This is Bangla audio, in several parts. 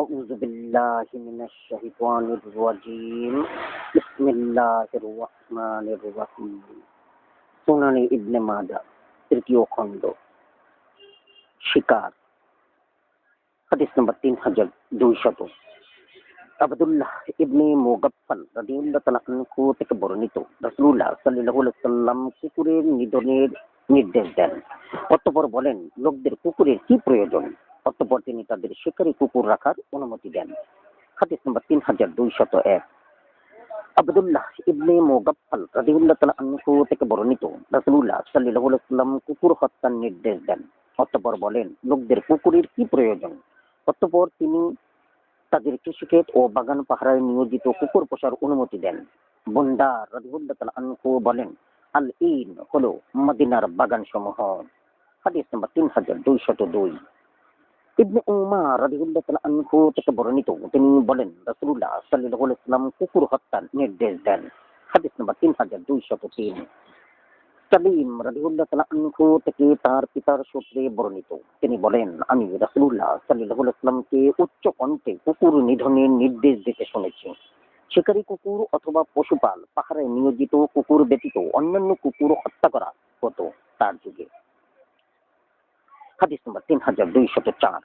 أعوذ بالله من الشيطان الرجيم بسم الله الرحمن الرحيم সুনানে ইবনে মাদা তৃতীয় খণ্ড শিকার হাদিস নম্বর 3200 আব্দুল্লাহ ইবনে মুগাফফাল রাদিয়াল্লাহু তাআলা আনহু থেকে বর্ণিত রাসূলুল্লাহ সাল্লাল্লাহু আলাইহি ওয়াসাল্লাম কুকুরের নিধনের নির্দেশ দেন। অতঃপর বলেন, লোকদের কুকুরের কি প্রয়োজন? অতঃপর তিনি তাদের শিকারী কুকুর রাখার অনুমতি দেন। হাদিস নম্বর 3201 আব্দুল্লাহ ইবনে মুগাফফাল রাদিয়াল্লাহু তাআলা আনহু থেকে বর্ণিত রাসূলুল্লাহ সাল্লাল্লাহু আলাইহি ওয়াসাল্লাম কুকুর হত্যার নির্দেশ দেন। অতঃপর বলেন, লোকদের কুকুরের কি প্রয়োজন? অতঃপর তিনি তাদের কৃষিক্ষেত ও বাগান পাহারায় নিয়োজিত কুকুর পোষার অনুমতি দেন। বুন্দার রাদিয়াল্লাহু তাআলা আনহু বলেন, আল ইন হলো মদিনার বাগান সমূহ। হাদিস নম্বর 3202 ইবনে উমার রাদিয়াল্লাহু তাআলা আনহু থেকে বর্ণিত, তিনি বলেন, রাসূলুল্লাহ সাল্লাল্লাহু আলাইহি ওয়াসাল্লাম কুকুর হত্যার নির্দেশ দেন। হাদিস নম্বর 3203 সালিম রাদিয়াল্লাহু তাআলা আনহু থেকে তার পিতার সূত্রে বর্ণিত, তিনি বলেন, আমি রাসূলুল্লাহ সাল্লাল্লাহু আলাইহি ওয়াসাল্লামকে উচ্চ কণ্ঠে কুকুর নিধনের নির্দেশ দিতে শুনেছি। শিকারী কুকুর অথবা পশুপাল পাহারায় নিয়োজিত কুকুর ব্যতীত অন্যান্য কুকুর হত্যা করা হতো তার যুগে। হাদিস নম্বর 3204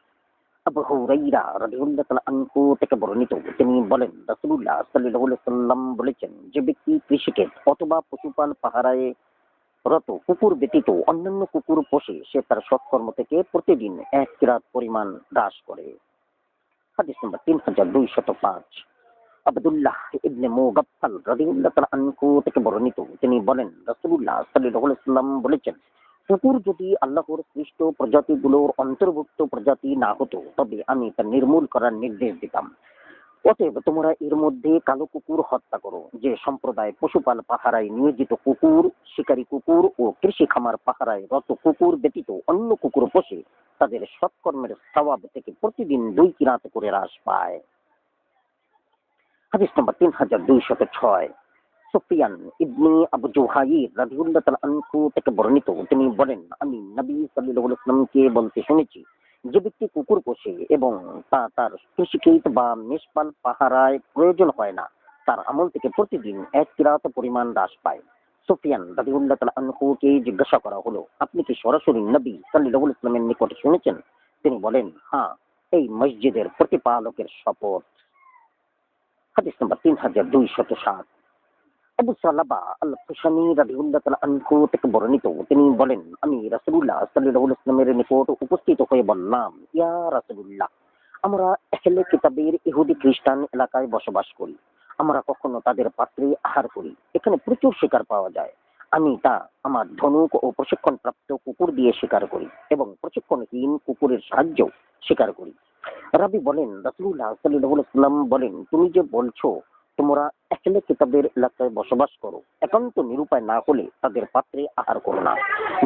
আবু হুরায়রা রাদিয়াল্লাহু তাআলা আনহু থেকে বর্ণিত, তিনি বলেন, রাসূলুল্লাহ সাল্লাল্লাহু আলাইহি ওয়াসাল্লাম বলেছেন, যে ব্যক্তি কৃষিক্ষেত অথবা পশুপাল পাহারায় রত কুকুর ব্যতীত অন্যান্য কুকুর পোষে, সে তার সৎকর্ম থেকে প্রতিদিন 1 কিরাত পরিমাণ হ্রাস করে। হাদিস নম্বর 3205 আব্দুল্লাহ ইবনে মুগাফফাল রাদিয়াল্লাহু তাআলা আনহু থেকে বর্ণিত, তিনি বলেন, রাসূলুল্লাহ সাল্লাল্লাহু আলাইহি ওয়াসাল্লাম বলেছেন, কুকুর যদি আল্লাহর সৃষ্ট প্রজাতিগুলোর অন্তর্ভুক্ত প্রজাতি না হতো, তবে আমি তা নির্মূল করার নির্দেশ দিতাম। অতএব তোমরা এর মধ্যে কালো কুকুর হত্যা করো। যে সম্প্রদায় পশুপাল পাহারায় নিয়োজিত কুকুর, শিকারী কুকুর ও কৃষি খামার পাহারায় রত কুকুর ব্যতীত অন্য কুকুর পোষে, তাদের সৎকর্মের সওয়াব থেকে প্রতিদিন 2 কিরাত করে হ্রাস পায়। হাদিস নম্বর 3206 সুফিয়ান ইবনে আবু জুহাইর রাদিয়াল্লাহু তাআলা আনহু থেকে বর্ণিত, তিনি বলেন, আমি নবী সাল্লাল্লাহু আলাইহি ওয়াসাল্লামকে বলতে শুনেছি, যে ব্যক্তি কুকুর পোষে এবং তা তার কৃষিক্ষেত বা মেষপাল পাহারায় প্রয়োজন হয় না, তার আমল থেকে প্রতিদিন 1 কিরাত পরিমাণ হ্রাস পায়। সুফিয়ান রাদিয়াল্লাহু তাআলা আনহুকে জিজ্ঞাসা করা হলো, আপনি কি সরাসরি নবী সাল্লাল্লাহু আলাইহি ওয়াসাল্লামের নিকট শুনেছেন? তিনি বলেন, হ্যাঁ, এই মসজিদের প্রতিপালকের শপথ। হাদিস নম্বর 3207 আবু সালাবা আল-খুশানি রাদিয়াল্লাহু তাআলা আনহু থেকে বর্ণিত, তিনি বলেন, আমি রাসূলুল্লাহ সাল্লাল্লাহু আলাইহি ওয়াসাল্লামের নিকট উপস্থিত হয়ে বললাম, ইয়া রাসূলুল্লাহ, আমরা আহলে কিতাবের ইহুদি খ্রিস্টান এলাকায় বসবাস করি। আমরা কখনো তাদের পাত্রে আহার করি। এখানে প্রচুর শিকার পাওয়া যায়। আমি তা আমার ধনুক ও প্রশিক্ষণপ্রাপ্ত কুকুর দিয়ে শিকার করি এবং প্রশিক্ষণহীন কুকুরের সাহায্যেও শিকার করি। রাবি বলেন, রাসূলুল্লাহ সাল্লাল্লাহু আলাইহি ওয়াসাল্লাম বলেন, তুমি যে বলছো তোমরা আহলে কিতাবের এলাকায় বসবাস করো, একান্ত নিরুপায় না হলে তাদের পাত্রে আহার করো না।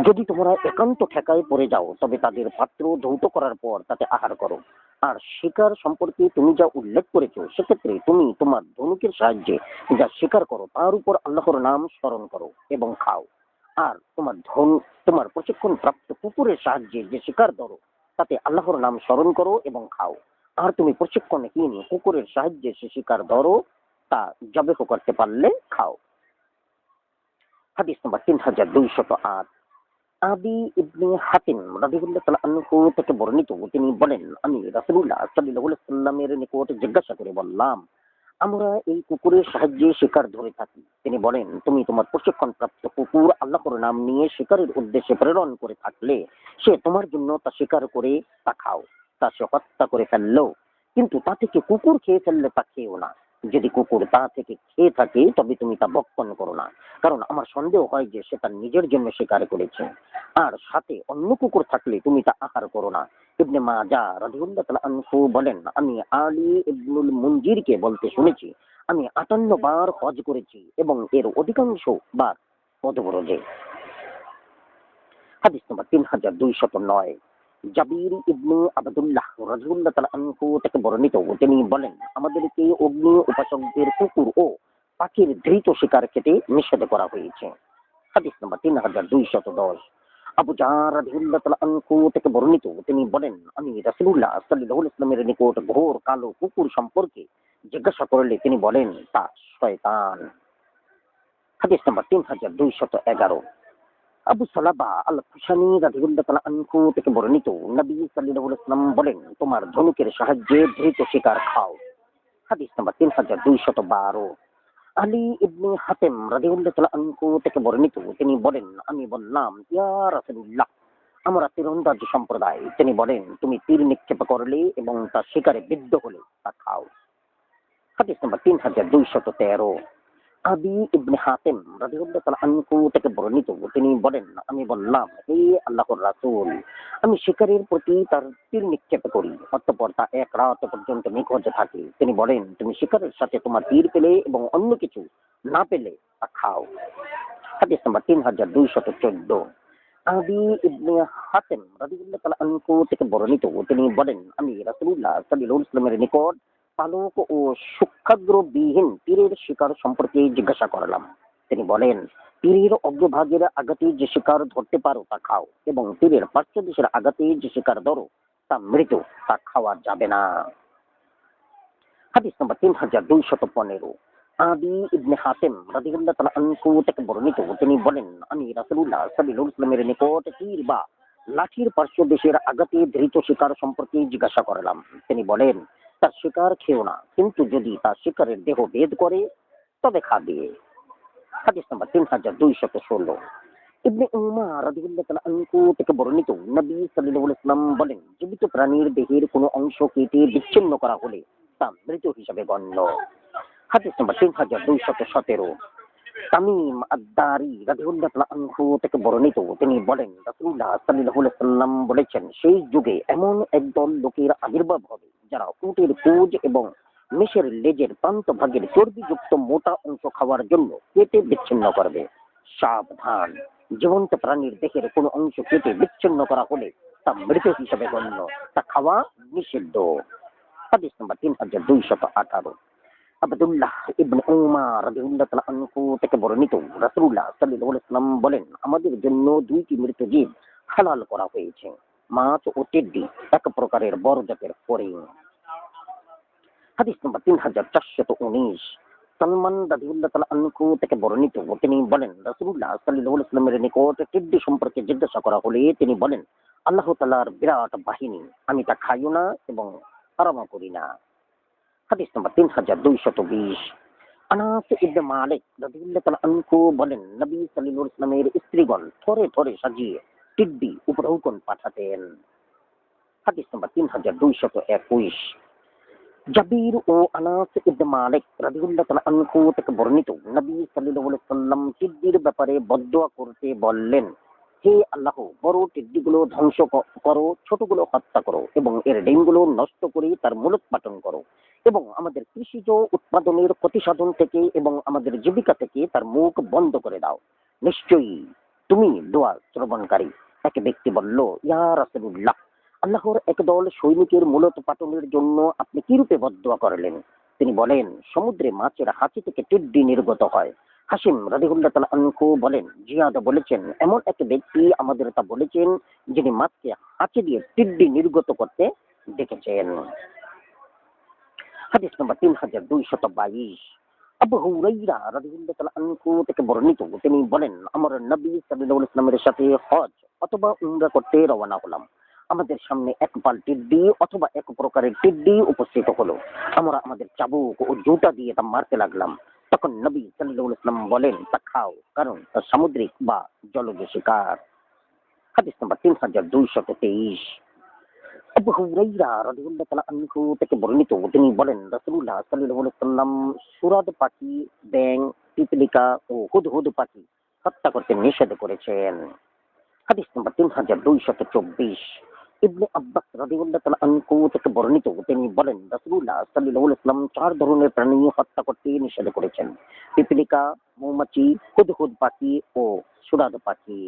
যদি তোমরা একান্ত ঠেকায় পড়ে যাও, তবে তাদের পাত্র ধৌত করার পর তাতে আহার করো। আর শিকার সম্পর্কে তুমি যা উল্লেখ করেছো, সেক্ষেত্রে তুমি তোমার ধনুকের সাহায্যে যা শিকার করো তার উপর আল্লাহর নাম স্মরণ করো এবং খাও। আর তোমার প্রশিক্ষণ প্রাপ্ত কুকুরের সাহায্যে যে শিকার ধরো, তাতে আল্লাহর নাম স্মরণ করো এবং খাও। আর তুমি প্রশিক্ষণহীন কুকুরের সাহায্যে সে শিকার ধরো, তা জবেহ করতে পারলে খাও। হাদিস নম্বর 3208 আবি ইবনে হাতিম রাদিয়াল্লাহু তাআলা আনহু থেকে বর্ণিত, তিনি বলেন, আমি রাসূলুল্লাহ সাল্লাল্লাহু আলাইহি ওয়াসাল্লামের নিকট জিজ্ঞাসা করে বললাম, আমরা এই কুকুরের সাহায্যে শিকার ধরে থাকি। তিনি বলেন, তুমি তোমার প্রশিক্ষণপ্রাপ্ত কুকুর আল্লাহর নাম নিয়ে শিকারের উদ্দেশ্যে প্রেরণ করে থাকলে, সে তোমার জন্য তা শিকার করে তা খাও। তা সে হত্যা করে ফেললো, কিন্তু তা থেকে কুকুর খেয়ে ফেললে তা খেও না। যদি কুকুর তা থেকে খেয়ে থাকে, তবে তুমি তা ভক্ষণ করো না, কারণ আমার সন্দেহ হয় যে সে তার নিজের জন্য শিকার করেছে। আর সাথে অন্য কুকুর থাকলে তুমি তা আহার করো না। ইবনে মাজাহ রাদিয়াল্লাহু তাআলা আনহু বলেন, আমি আলী ইবনুল মুনজিরকে বলতে শুনেছি, আমি 58 বার হজ করেছি এবং এর অধিকাংশ বার পদব্রজে। হাদিস নম্বর 3209 জাবির ইবনে আব্দুল্লাহ রাদিয়াল্লাহু তাআলা আনহু থেকে বর্ণিত, তিনি বলেন, আমাদেরকে অগ্নি উপাসকদের কুকুর ও পাখির ধৃত শিকার খেতে নিষেধ করা হয়েছে। হাদিস নম্বর 3210 আবু জার রাদিয়াল্লাহু তাআলা আনহু থেকে বর্ণিত, তিনি বলেন আমি রাসূলুল্লাহ সাল্লাল্লাহু আলাইহি ওয়াসাল্লামের নিকট ঘোর কালো কুকুর সম্পর্কে জিজ্ঞাসা করলে তিনি বলেন তা শয়তান। হাদিস নাম্বার 3211। আবু সালাবা আল খুশানি রাদিয়াল্লাহু তাআলা আনহু থেকে বর্ণিত, নবী সাল্লাল্লাহু আলাইহি ওয়াসাল্লাম বলেন তোমার ধনুকের সাহায্যে ধৃত শিকার খাও। হাদিস নাম্বার 3212। আলী ইবনে হাতেম রাদিয়াল্লাহু তাআলা আনহু থেকে বর্ণিত, তিনি বলেন আমি বললাম ইয়া রাসূলুল্লাহ আমরা তীরন্দাজ সম্প্রদায়। তিনি বলেন তুমি তীর নিক্ষেপ করলে এবং তা শিকারে বিদ্ধ হলে তা খাও। হাদিস নাম্বার 3213। আবি ইবনে হাতেম রাদিয়াল্লাহু তাআলা আনহু থেকে বর্ণিত, তিনি বলেন আমি বললাম হে আল্লাহর রাসূল আমি শিকারের প্রতি তার তীর নিক্ষেপ করি, অতঃপর তা এক রাত পর্যন্ত নিখোঁজ থাকে। তিনি বলেন তুমি শিকারের সাথে তোমার তীর পেলে এবং অন্য কিছু না পেলে তা খাও। হাদিস নাম্বার 3214। আবি ইবনে হাতেম রাদিয়াল্লাহু তাআলা আনহু থেকে বর্ণিত, তিনি বলেন আমি রাসূলুল্লাহ সাল্লাল্লাহু আলাইহি ওয়াসাল্লামের নিকট পালক ও সূক্ষ্মাগ্রবিহীন তীরের শিকার সম্পর্কে জিজ্ঞাসা করলাম। তিনি বলেন তীরের অগ্রভাগের আঘাতে যে শিকার ধরতে পারো তা খাও এবং তীরের পার্শ্বদেশের আঘাতে যে শিকার ধরো তা মৃত, তা খাওয়া যাবে না। হাদিস নম্বর 3215। আবি ইবনে হাতেম রাদিয়াল্লাহু তাআলা আনহু থেকে বর্ণিত, তিনি বলেন আমি রাসূলুল্লাহ সাল্লাল্লাহু আলাইহি ওয়াসাল্লামের নিকট তীর বা লাঠির পার্শ্বদেশের আঘাতে ধৃত শিকার সম্পর্কে জিজ্ঞাসা করলাম। তিনি বলেন তার শিকার খেও না, কিন্তু যদি তার শিকারের দেহ ভেদ করে তবে খাবে। হাদিস নম্বর 3216। ইবনে উমার রাদিয়াল্লাহু তাআলা আনহু থেকে বর্ণিত, নবী সাল্লাল্লাহু আলাইহি ওয়াসাল্লাম বলেন জীবিত প্রাণীর দেহের কোনো অংশ কেটে বিচ্ছিন্ন করা হলে তা মৃত হিসাবে গণ্য। হাদিস নম্বর 3217। তামিম আদ-দারি রাদিয়াল্লাহু তাআলা আনহু থেকে বর্ণিত, তিনি বলেন রাসূলুল্লাহ সাল্লাল্লাহু আলাইহি ওয়াসাল্লাম বলেছেন সেই যুগে এমন একদল লোকের আবির্ভাব হবে যারা উটের কুঁজ এবং মেষের লেজের প্রান্ত ভাগের চর্বিযুক্ত মোটা অংশ খাওয়ার জন্য কেটে বিচ্ছিন্ন করবে। সাবধান, জীবন্ত প্রাণীর দেহের কোনো অংশ কেটে বিচ্ছিন্ন করা হলে তা মৃত হিসাবে গণ্য, তা খাওয়া নিষিদ্ধ। হাদিস নম্বর 3218। আব্দুল্লাহ ইবনে উমার রাদিয়াল্লাহু তাআলা আনহু থেকে বর্ণিত, রাসূলুল্লাহ সাল্লাল্লাহু আলাইহি ওয়াসাল্লাম বলেন আমাদের জন্য দুইটি মৃত জীব হালাল করা হয়েছে, মাছ ও টিড্ডি, এক প্রকারের বড় জাতের ফড়িং। হাদিস নম্বর 3419। সালমান রাদিয়াল্লাহু তাআলা আনহু থেকে বর্ণিত, তিনি বলেন রাসূলুল্লাহ সাল্লাল্লাহু আলাইহি ওয়াসাল্লামের নিকট টিড্ডি সম্পর্কে জিজ্ঞাসা করা হলে তিনি বলেন আল্লাহ তাআলার বিরাট বাহিনী, আমি তা খাইও না এবং আরামও করি না। হাদিস নম্বর 3220। আনাস ইবনে মালিক রাদিয়াল্লাহু তাআলা আনহু বলেন নবী সাল্লাল্লাহু আলাইহি ওয়াসাল্লামের স্ত্রীগণ থরে থরে সাজিয়ে টিড্ডি উপঢৌকন পাঠাতেন। হাদিস নম্বর 3221। জাবির ও আনাস ইবনে মালিক রাদিয়াল্লাহু তাআলা আনহু থেকে বর্ণিত, নবী সাল্লাল্লাহু আলাইহি ওয়াসাল্লাম টিড্ডির ব্যাপারে বদদোয়া করতে বললেন হে আল্লাহ বড় টিড্ডিগুলো ধ্বংস করো, ছোটগুলো হত্যা করো এবং এর ডিমগুলো নষ্ট করে তার মূলোৎপাটন করো এবং আমাদের কৃষিজ উৎপাদনের প্রতিসাধন থেকে এবং আমাদের জীবিকা থেকে তার মুখ বন্ধ করে দাও। নিশ্চয়ই তুমি দোয়া শ্রবণকারী। এক ব্যক্তি বলল ইয়া রাসূলুল্লাহ আল্লাহর একদল সৈনিকের মূলোৎপাটনের জন্য আপনি কি রূপে বদদোয়া করলেন? তিনি বলেন সমুদ্রে মাছের হাঁচি থেকে টিড্ডি নির্গত হয়। হাসিম রাদিয়াল্লাহু তাআলা আনহু বলেন জিয়াদ বলেছেন এমন এক ব্যক্তি আমাদের তা বলেছেন যিনি মাছকে হাঁচি দিয়ে টিড্ডি নির্গত করতে দেখেছেন। হাদিস নম্বর 3222। আবু হুরাইরা রাদিয়াল্লাহু তাআলা আনহু থেকে বর্ণিত, তিনি বলেন আমার নবী সাল্লাল্লাহু আলাইহি ওয়াসাল্লামের সাথে হজ অথবা উমরা করতে রওনা হলাম। আমাদের সামনে এক পাল টিড্ডি অথবা এক প্রকারের টিড্ডি উপস্থিত হলো। আমরা আমাদের চাবুক ও জুতা দিয়ে তা মারতে লাগলাম। তখন নবী সাল্লাল্লাহু আলাইহি ওয়াসাল্লাম বলেন তা খাও, কারণ তা সামুদ্রিক বা জলজ শিকার। হাদিস নম্বর 3223। আবু হুরাইরা রাদিয়াল্লাহু তাআলা আনহু থেকে বর্ণিত, তিনি বলেন রাসূলুল্লাহ সাল্লাল্লাহু আলাইহি ওয়াসাল্লাম সুরাদ পাখি, ব্যাঙ, পিপলিকা ও হুদহুদ পাখি হত্যা করতে নিষেধ করেছেন। হাদিস নম্বর 3224। ইবনে আব্বাস রাদিয়াল্লাহু তাআলা আনহু থেকে বর্ণিত, তিনি বলেন রাসূলুল্লাহ সাল্লাল্লাহু আলাইহি ওয়াসাল্লাম চার ধরনের প্রাণী হত্যা করতে নিষেধ করেছেন, পিপলিকা, মৌমাছি, হুদহুদ পাখি ও সুরাদ পাখি।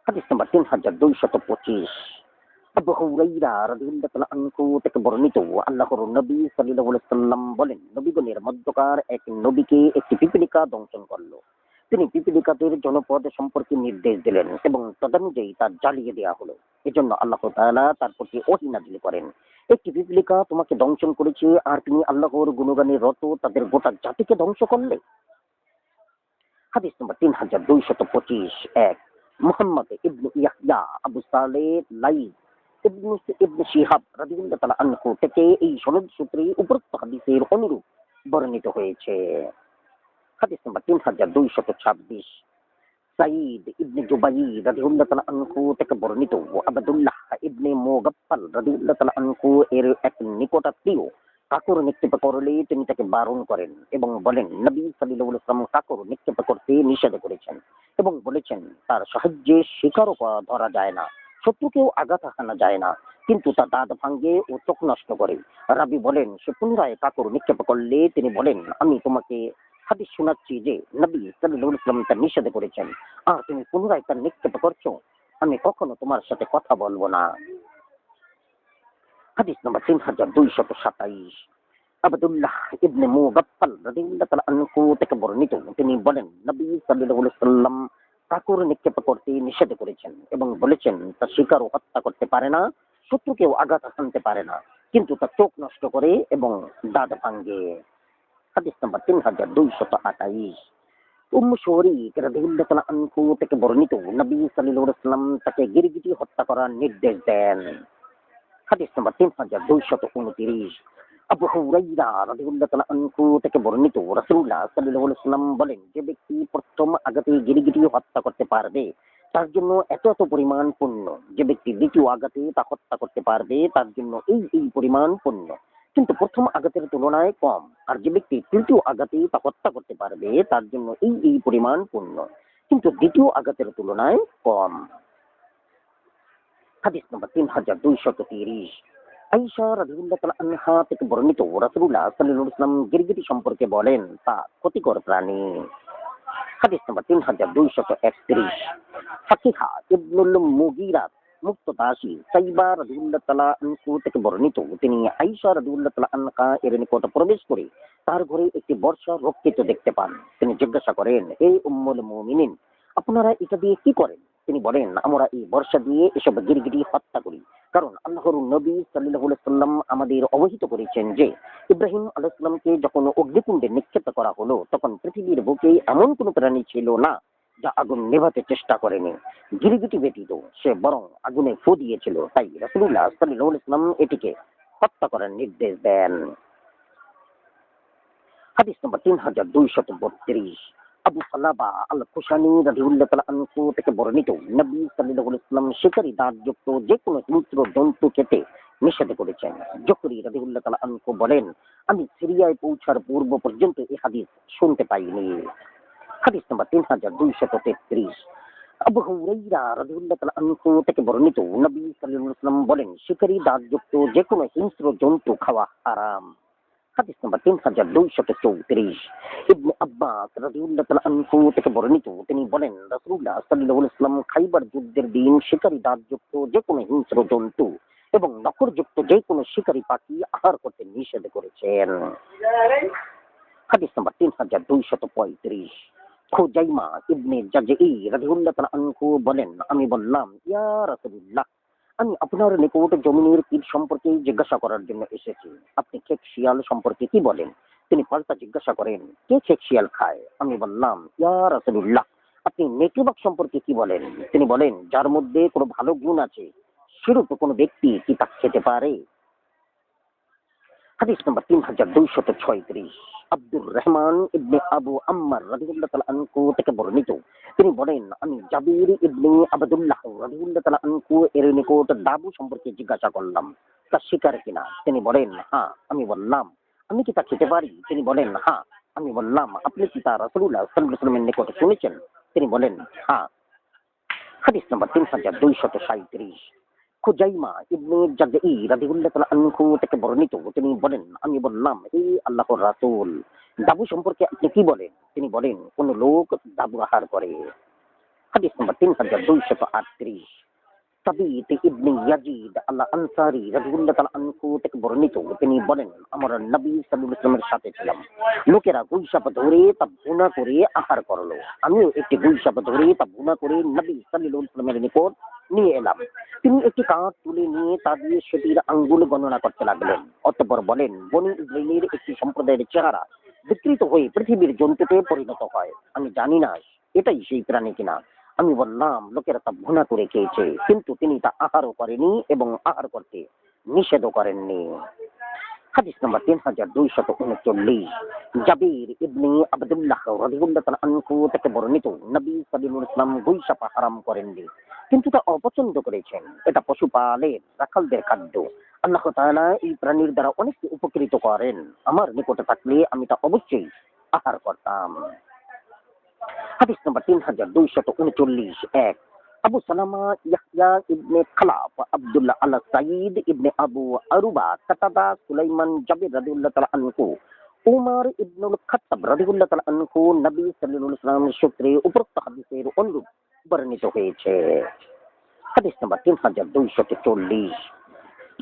হাদিস নম্বর 3225। আবু হুরাইরা রাদিয়াল্লাহু তাআলা আনহু থেকে বর্ণিত, আল্লাহর নবী সাল্লাল্লাহু আলাইহি ওয়াসাল্লাম বলেন নবীগণের মধ্যকার এক নবীকে একটি পিপলিকা দংশন করলো। তিনি পিপীলিকাদের জনপদ সম্পর্কে নির্দেশ দিলেন এবং তদনুযায়ী তা জ্বালিয়ে দেওয়া হলো। এজন্য আল্লাহ তাআলা তার প্রতি ওহী নাযিল করেন, একটি পিপীলিকা তোমাকে দংশন করেছে আর তুমি আল্লাহর গুণগানে রত তাদের গোটা জাতিকে ধ্বংস করলে। হাদিস নম্বর 3225। এক, মুহাম্মদ ইবনে ইয়াহইয়া আবু সালেহ লাইথ ইবনে শিহাব রাদিয়াল্লাহু তাআলা আনহু থেকে এই সনদ সূত্রে উপরোক্ত হাদিসের অনুরূপ বর্ণিত হয়েছে। হাদিস নম্বর 3226। সাঈদ ইবনে জুবাইর রাদিয়াল্লাহু তাআলা আনহু থেকে বর্ণিত আবদুল্লাহ ইবনে মুগাফফাল রাদিয়াল্লাহু তাআলা আনহু এর এক নিকটাত্মীয় কাকর নিক্ষেপ করলে তিনি তাকে বারণ করেন এবং বলেন, নবী সাল্লাল্লাহু আলাইহি ওয়াসাল্লাম কাকর নিক্ষেপ করতে নিষেধ করেছেন এবং বলেছেন তার সাহায্যে শিকারও ধরা যায় না, শত্রুকেও আঘাত হানা যায় না, কিন্তু তা দাঁত ভাঙ্গে ও চোখ নষ্ট করে। রাবি বলেন, সে পুনরায় কাকর নিক্ষেপ করলে তিনি বলেন, আমি তোমাকে হাদিস শোনাচ্ছি যে নবী সাল্লাল্লাহু আলাইহি ওয়াসাল্লাম তা নিষেধ করেছেন, আর তুমি পুনরায় তার নিক্ষেপ করছো, আমি কখনো তোমার সাথে কথা বলবো না। হাদিস নম্বর 3227। আবদুল্লাহ ইবনে মুগাফফাল রাদিয়াল্লাহু তাআলা আনহু থেকে বর্ণিত, তিনি বলেন, নবী সাল্লাল্লাহু আলাইহি ওয়াসাল্লাম কাকর নিক্ষেপ করতে নিষেধ করেছেন এবং বলেছেন তা শিকারও হত্যা করতে পারে না, শত্রুকেও আঘাত হানতে পারে না, কিন্তু তা চোখ নষ্ট করে এবং দাঁত ভাঙ্গে। হাদিস নম্বর 3228। উম্মু শরীক রাদিয়াল্লাহু তাআলা আনহু থেকে বর্ণিত, নবী সাল্লাল্লাহু আলাইহি ওয়াসাল্লাম তাকে গিরগিটি হত্যা করার নির্দেশ দেন। হাদিস নম্বর 3229। আবু হুরায়রা রাদিয়াল্লাহু তাআলা আনহু থেকে বর্ণিত, রাসূলুল্লাহ সাল্লাল্লাহু আলাইহি ওয়াসাল্লাম বলেন, যে ব্যক্তি প্রথম আঘাতে গিরগিটি হত্যা করতে পারবে তার জন্য এত এত পরিমাণ পুণ্য, যে ব্যক্তি দ্বিতীয় আঘাতে তা হত্যা করতে পারবে তার জন্য এই এই পরিমাণ পুণ্য, কিন্তু প্রথম আঘাতের তুলনায় কম, আর যে ব্যক্তি তৃতীয় আঘাতে তা হত্যা করতে পারবে তার জন্য এই এই পরিমাণ পুণ্য, কিন্তু দ্বিতীয় আঘাতের তুলনায় কম। হাদিস নম্বর 3230। আয়েশা রাদিয়াল্লাহু তাআলা আনহা থেকে বর্ণিত, রাসূলুল্লাহ সাল্লাল্লাহু আলাইহি ওয়াসাল্লাম গিরগিটি সম্পর্কে বলেন, তা ক্ষতিকর প্রাণী। হাদিস নম্বর 3231। ফাকিহা ইবনুল মুগীরা মুক্তদাসী সাইবা রাদিয়াল্লাহু তাআলা আনহু থেকে বর্ণিত, তিনি আয়েশা রাদিয়াল্লাহু তাআলা আনহা এর নিকট প্রবেশ করে তার ঘরে একটি বর্ষা রক্ষিত দেখতে পান। তিনি জিজ্ঞাসা করেন, হে উম্মুল মুমিনিন, আপনারা এটা দিয়ে কি করেন? তিনি বলেন, আমরা এই বর্ষা দিয়ে এসব গিরগিটি হত্যা করি, কারণ আল্লাহর নবী সাল্লাল্লাহু আলাইহি ওয়াসাল্লাম আমাদের অবহিত করেছেন যে ইব্রাহিম আলাইহিস সালামকে যখন অগ্নিকুণ্ডে নিক্ষেপ করা হলো তখন পৃথিবীর বুকে এমন কোনো প্রাণী ছিল না যা আগুন নেভাতে চেষ্টা করেনি, গিরগিটি ব্যতীত সে বরং আগুনে ফু দিয়েছিল। তাই রাসূলুল্লাহ সাল্লাল্লাহু আলাইহি ওয়াসাল্লাম এটিকে হত্যা করার নির্দেশ দেন। হাদিস নম্বর 3232। আবু সালাবা আল খুশানি রাদিয়াল্লাহু তাআলা আনহু থেকে বর্ণিত, নবী সাল্লাল্লাহু আলাইহি ওয়াসাল্লাম শিকারী দাঁতযুক্ত যে কোনো হিংস্র জন্তু খেতে নিষেধ করেছেন। জকরি রাদিয়াল্লাহু তাআলা আনহু বলেন, আমি সিরিয়ায় পৌঁছার পূর্ব পর্যন্ত এই হাদিস শুনতে পাইনি। হাদিস নম্বর 3233। আবু হুরায়রা রাদিয়াল্লাহু তাআলা আনহু থেকে বর্ণিত, নবী সাল্লাল্লাহু আলাইহি ওয়াসাল্লাম বলেন, শিকারী দাঁতযুক্ত যে কোনো হিংস্র জন্তু খাওয়া হারাম। হাদিস নম্বর 3234। ইবনে আব্বাস রাদিয়াল্লাহু তাআলা আনহু থেকে বর্ণিত, তিনি বলেন, রাসূলুল্লাহ সাল্লাল্লাহু আলাইহি ওয়াসাল্লাম খাইবার যুদ্ধের দিন শিকারী দাঁতযুক্ত যে কোনো হিংস্র জন্তু এবং নখরযুক্ত যে কোনো শিকারী পাখি আহার করতে নিষেধ করেছেন। হাদিস নম্বর 3235। খুজাইমা ইবনে জাজঈ রাদিয়াল্লাহু তাআলা আনহু বলেন, আমি বললাম, ইয়া রাসূলুল্লাহ, আমি আপনার নিকট জমিনের কীট সম্পর্কে জিজ্ঞাসা করার জন্য এসেছি, আপনি খেক শিয়াল সম্পর্কে কি বলেন? তিনি পাল্টা জিজ্ঞাসা করেন, কে খেক শিয়াল খায়? আমি বললাম, ইয়া রাসূলুল্লাহ, আপনি নেতিবাক সম্পর্কে কি বলেন? তিনি বলেন, যার মধ্যে কোনো ভালো গুণ আছে সেরূপ কোনো ব্যক্তি কি তা খেতে পারে? হাদিস নম্বর 3236। আব্দুর রহমান ইবনে আবু আম্মার রাদিয়াল্লাহু তাআলা আনহু থেকে বর্ণিত, তিনি বলেন, আমি জাবির ইবনে আবদুল্লাহ রাদিয়াল্লাহু তাআলা আনহু এর নিকট দাবু সম্পর্কে জিজ্ঞাসা করলাম, তা শিকার কিনা? তিনি বলেন, হ্যাঁ। আমি বললাম, আমি কি তা খেতে পারি? তিনি বলেন, হ্যাঁ। আমি বললাম, আপনি কি তা রাসূলুল্লাহ সাল্লাল্লাহু আলাইহি ওয়াসাল্লামের নিকট শুনেছেন? তিনি বলেন, হ্যাঁ। হাদিস নম্বর 3237। খুজাইমা ইবনে জাজঈ রাদিয়াল্লাহু তাআলা আনহু থেকে বর্ণিত, তিনি বলেন, আমি বললাম, হে আল্লাহর রাসূল, দাবু সম্পর্কে আপনি কি বলেন? তিনি বলেন, কোন লোক দাবু আহার করে। হাদিস নম্বর 3238। সাবিত ইবনে ইয়াজিদ আল আনসারী রাদিয়াল্লাহু তাআলা আনহু থেকে বর্ণিত, তিনি বলেন, আমরা নবী সাল্লাল্লাহু আলাইহি ওয়াসাল্লামের সাথে ছিলাম। লোকেরা গুইসাপ ধরে তা ভুনা করে আহার করলো। আমিও একটি গুইসাপ ধরে তা ভুনা করে নবী সাল্লাল্লাহু আলাইহি ওয়াসাল্লামের নিকট নিয়ে এলাম। তিনি একটি কাঁধ তুলে নিয়ে তা দিয়ে সেটির আঙ্গুল গণনা করতে লাগলেন। অতঃপর বলেন, বনী ইসরাইলের একটি সম্প্রদায়ের চেহারা বিকৃত হয়ে পৃথিবীর জন্তুতে পরিণত হয়। আমি জানি না এটাই সেই প্রাণী কিনা। আমি বললাম, লোকেরা তা ভুনা করে খেয়েছে, কিন্তু তিনি তা আহারও করেনি এবং আহার করতে নিষেধও করেননি। হাদিস নম্বর 3239। জাবির ইবনে আব্দুল্লাহ রাদিয়াল্লাহু তাআলা আনহু থেকে বর্ণিত, নবী সাল্লাল্লাহু আলাইহি ওয়াসাল্লাম গুইসাপ হারাম করেননি, কিন্তু তা অপছন্দ করেছেন। এটা পশুপালের রাখালদের খাদ্য। আল্লাহ তাআলা এই প্রাণীর দ্বারা অনেক উপকৃত করেন। আমার নিকটে থাকলে আমি তা অবশ্যই আহার করতাম। হাদিস নম্বর 3239। এক, আবু সালামা ইয়াহইয়া ইবনে খালাফ, আব্দুল্লাহ আল সাঈদ ইবনে আবু আরুবা, কাতাদা, সুলাইমান, জাবির রাদিয়াল্লাহু তাআলা আনহু, উমর ইবনুল খাত্তাব রাদিয়াল্লাহু তাআলা আনহু, নবী সাল্লাল্লাহু আলাইহি ওয়াসাল্লামের সূত্রে উপরোক্ত হাদিসের অনুরূপ বর্ণিত হয়েছে। হাদিস নম্বর 3240।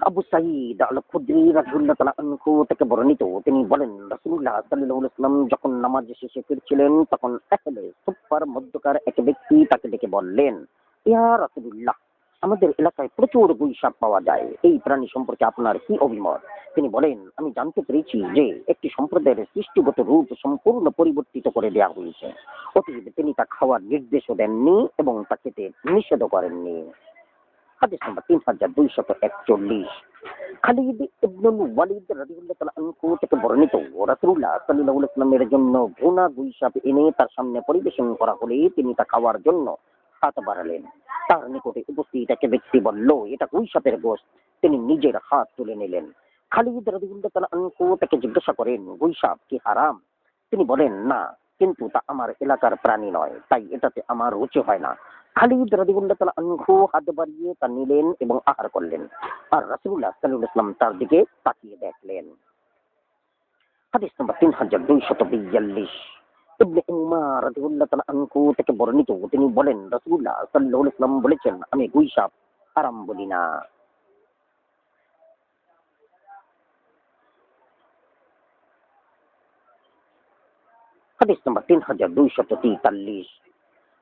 আবু সাঈদ আল খুদরি রাদিয়াল্লাহু তাআলা আনহু থেকে বর্ণিত, তিনি বলেন, রাসূলুল্লাহ সাল্লাল্লাহু আলাইহি ওয়াসাল্লাম যখন নামাজ শেষে ফিরছিলেন, তখন আহলে সুফফার মধ্যকার এক ব্যক্তি তাকে ডেকে বললেন, ইয়া রাসূলুল্লাহ, আমাদের এলাকায় প্রচুর গুইসাপ পাওয়া যায়, এই প্রাণী সম্পর্কে আপনার কি অভিমত? তিনি বলেন, আমি জানতে পেরেছি যে একটি সম্প্রদায়ের সৃষ্টিগত রূপ সম্পূর্ণ পরিবর্তিত করে দেওয়া হয়েছে। অতএব তিনি তা খাওয়ার নির্দেশও দেননি এবং তা খেতে নিষেধও করেননি। হাদিস নম্বর 3241। খালিদ ইবনুল ওয়ালিদ রাদিয়াল্লাহু তাআলা আনহু থেকে বর্ণিত, রাসূলুল্লাহ সাল্লাল্লাহু আলাইহি ওয়াসাল্লামের জন্য ভুনা গুইসাপ এনে তার সামনে পরিবেশন করা হলে তিনি তা খাওয়ার জন্য হাত বাড়ালেন। তার নিকটে উপস্থিত এক ব্যক্তি বলল, এটা গুইসাপের গোশত। তিনি নিজের হাত তুলে নিলেন। খালিদ রাদিয়াল্লাহু তাআলা আনহু তাকে জিজ্ঞাসা করেন, গুইসাপ কি হারাম? তিনি বলেন, না, কিন্তু তা আমার এলাকার প্রাণী নয়, তাই এটাতে আমার রুচি হয় না। খালিদ রাদিয়াল্লাহু তাআলা আনহু হাত বাড়িয়ে তা নিলেন এবং আহার করলেন, আর রাসূলুল্লাহ সাল্লাল্লাহু আলাইহি ওয়াসাল্লাম তার দিকে তাকিয়ে দেখলেন। হাদিস নম্বর 3242। ইবনে উমর রাদিয়াল্লাহু তাআলা আনহু থেকে বর্ণিত, তিনি বলেন, রাসূলুল্লাহ সাল্লাল্লাহু আলাইহি ওয়াসাল্লাম বলেছেন, আমি গুইসাপ হারাম বলি না। হাদিস নম্বর 3243।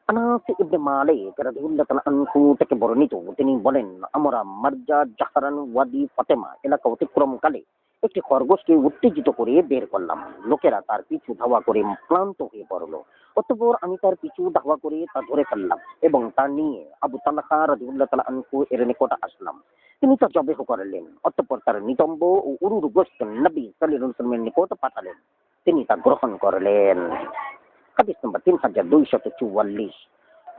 আনাস ইবনে মালিক রাদিয়াল্লাহু তাআলা আনহু থেকে বর্ণিত, তিনি বলেন, আমরা মারজা জাহরান ওয়াদি ফাতেমা এলাকা অতিক্রমকালে একটি খরগোশকে উত্তেজিত করে বের করলাম। লোকেরা তার পিছু ধাওয়া করে ক্লান্ত হয়ে পড়ল। অতঃপর আমি তার পিছু ধাওয়া করে তা ধরে ফেললাম এবং তা নিয়ে আবু তালহা রাদিয়াল্লাহু তাআলা আনহু এর নিকট আসলাম। তিনি তা জবেহ করলেন। অতঃপর তার নিতম্ব ও উরুর গোশত নবী সাল্লাল্লাহু আলাইহি ওয়াসাল্লামের নিকট পাঠালেন। তিনি তা গ্রহণ করলেন। হাদিস নম্বর 3244।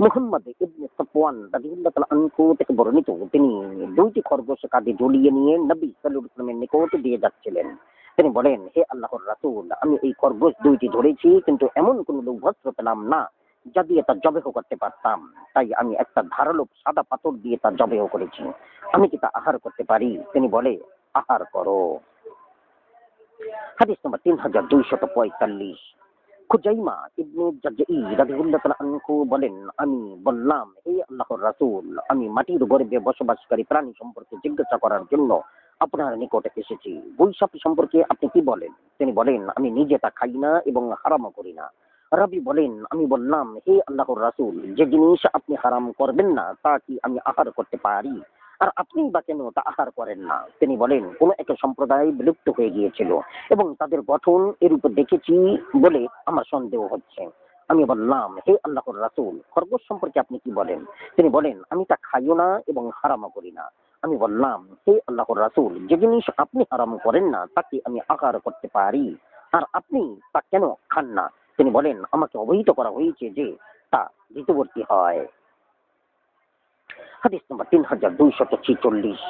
মুহাম্মদ ইবনে সাফওয়ান রাদিয়াল্লাহু তাআলা আনহু থেকে বর্ণিত, তিনি দুইটি খরগোশ কাঁধে ঝুলিয়ে নিয়ে নবী সাল্লাল্লাহু আলাইহি ওয়াসাল্লামের নিকট দিয়ে যাচ্ছিলেন। তিনি বলেন, হে আল্লাহর রাসূল, আমি এই খরগোশ দুইটি ধরেছি, কিন্তু এমন কোন লৌহস্ত্র পেলাম না যা দিয়ে তা জবেহ করতে পারতাম। তাই আমি একটা ধারালো সাদা পাথর দিয়ে তা জবেহ করেছি। আমি কি তা আহার করতে পারি? তিনি বলে, আহার করো। হাদিস নম্বর 3245। খুজাইমা ইবনে জাজঈ রাদিয়াল্লাহু তাআলা আনহু বলেন, আমি বললাম, হে আল্লাহর রাসূল, আমি মাটির গর্ভে বসবাসকারী প্রাণী সম্পর্কে জিজ্ঞাসা করার জন্য আপনার নিকটে এসেছি। গুইসাপ সম্পর্কে আপনি কি বলেন? তিনি বলেন, আমি নিজে তা খাই না এবং হারামও করি না। রাবী বলেন, আমি বললাম, হে আল্লাহর রাসূল, যে জিনিস আপনি হারাম করবেন না তা কি আমি আহার করতে পারি? আর আপনি বা কেন তা আহার করেন না? তিনি বলেন, কোন এক সম্প্রদায় বিলুপ্ত হয়ে গিয়েছিল এবং তাদের গঠন এর উপর দেখেছি বলে আমার সন্দেহ হচ্ছে। আমি বললাম, হে আল্লাহর রাসূল, খরগোশ সম্পর্কে আপনি কি বলেন? তিনি বলেন, আমি তা খাইও না এবং হারামও করি না। আমি বললাম, হে আল্লাহর রাসূল, যে জিনিস আপনি হারাম করেন না তাকে আমি আহার করতে পারি, আর আপনি তা কেন খান না? তিনি বলেন, আমাকে অবহিত করা হয়েছে যে তা ঋতুবর্তী হয়। হাদিস নম্বর 3246।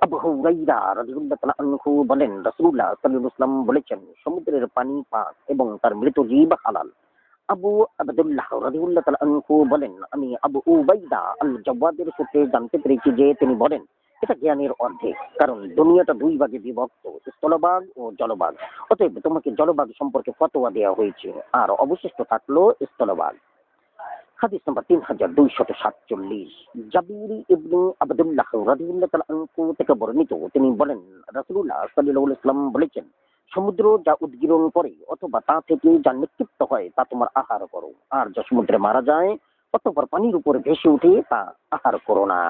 আবু হুরায়রা রাদিয়াল্লাহু তাআলা আনহু বলেন, রাসূলুল্লাহ সাল্লাল্লাহু আলাইহি ওয়াসাল্লাম বলেছেন, সমুদ্রের পানি পাক এবং তার মৃত জীব হালাল। আবু আবদুল্লাহ রাদিয়াল্লাহু তাআলা আনহু বলেন, আমি আবু উবাইদা আল জাওয়াদের সূত্রে জানতে পেরেছি যে তিনি বলেন, এটা জ্ঞানের অর্ধেক, কারণ দুনিয়াটা দুই ভাগে বিভক্ত, স্থলভাগ ও জলভাগ। অতএব তোমাকে জলভাগ সম্পর্কে ফতোয়া দেওয়া হয়েছে, আর অবশিষ্ট থাকলো স্থলভাগ। হাদিস নাম্বার 3247। জাবির ইবনে আব্দুল্লাহ রাদিয়াল্লাহু তাআলা আনহু থেকে বর্ণিত, তিনি বলেন রাসূলুল্লাহ সাল্লাল্লাহু আলাইহি ওয়াসাল্লাম বলেছেন, সমুদ্র যা উদ্গীরণ করে অথবা তা থেকে যা নিক্ষিপ্ত হয় তা তোমার আহার করো, আর যা সমুদ্রে মারা যায় অতঃপর পানির উপর ভেসে উঠে তা আহার করো না।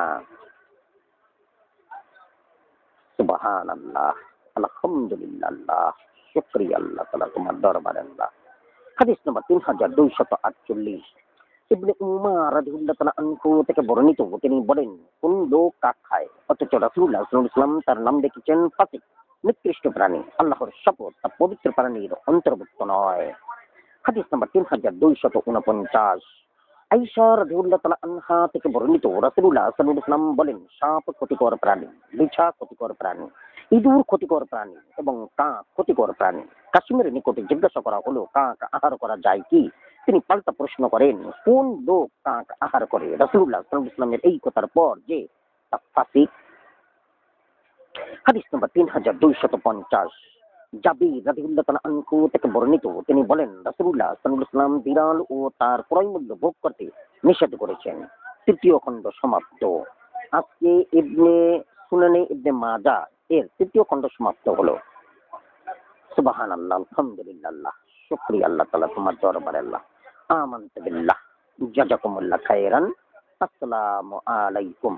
সুবহানাল্লাহ, আলহামদুলিল্লাহ, শুকরিয়া আল্লাহ তাআলা, তোমার দরবারে আল্লাহ। হাদিস নাম্বার 3248। ইবনে উমার রাদিয়াল্লাহু তাআলা আনহু থেকে বর্ণিত, তিনি বলেন, কোন লোক কাক খায় অথচ রাসূলুল্লাহ সাল্লাল্লাহু আলাইহি ওয়াসাল্লাম তার নাম ডেকেছেন ফাসিক, নিকৃষ্ট প্রাণী, আল্লাহর শপথ তা পবিত্র প্রাণীর অন্তর্ভুক্ত নয়। হাদিস নাম্বার 3249। আয়েশা রাদিয়াল্লাহু তাআলা আনহা থেকে বর্ণিত, রাসূলুল্লাহ সাল্লাল্লাহু আলাইহি ওয়াসাল্লাম বলেন, সাপ ক্ষতিকর প্রাণী, বিছা ক্ষতিকর প্রাণী, ইঁদুর ক্ষতিকর প্রাণী এবং কাক ক্ষতিকর প্রাণী। কাসিমের নিকটে জিজ্ঞাসা করা হলো, কাক আহার করা যায় কি? তিনি পাল্টা প্রশ্ন করেন, কোন লোক কাক আহার করে? রাসূলুল্লাহ সাল্লাল্লাহু আলাইহি ওয়াসাল্লামের এই কথার পর যে তা ফাসিক। হাদিস নাম্বার 3250। জাবির রাদিয়াল্লাহু তাআলা আনহু থেকে বর্ণিত, তিনি বলেন, রাসূলুল্লাহ সাল্লাল্লাহু আলাইহি ওয়াসাল্লাম বিড়াল ও তার ক্রয় মূল্য ভোগ করতে নিষেধ করেছেন। তৃতীয় খণ্ড সমাপ্ত। আজকে ইবনে সুনানে ইবনে মাজাহ এর তৃতীয় খণ্ড সমাপ্ত হলো। সুবহানাল্লাহ, আলহামদুলিল্লাহ, শুকরিয়া আল্লাহ তাআলা, তোমার দরবারে আল্লাহ। আমানতু বিল্লাহ, জাযাকুমুল্লাহ খায়রান। আসসালামু আলাইকুম।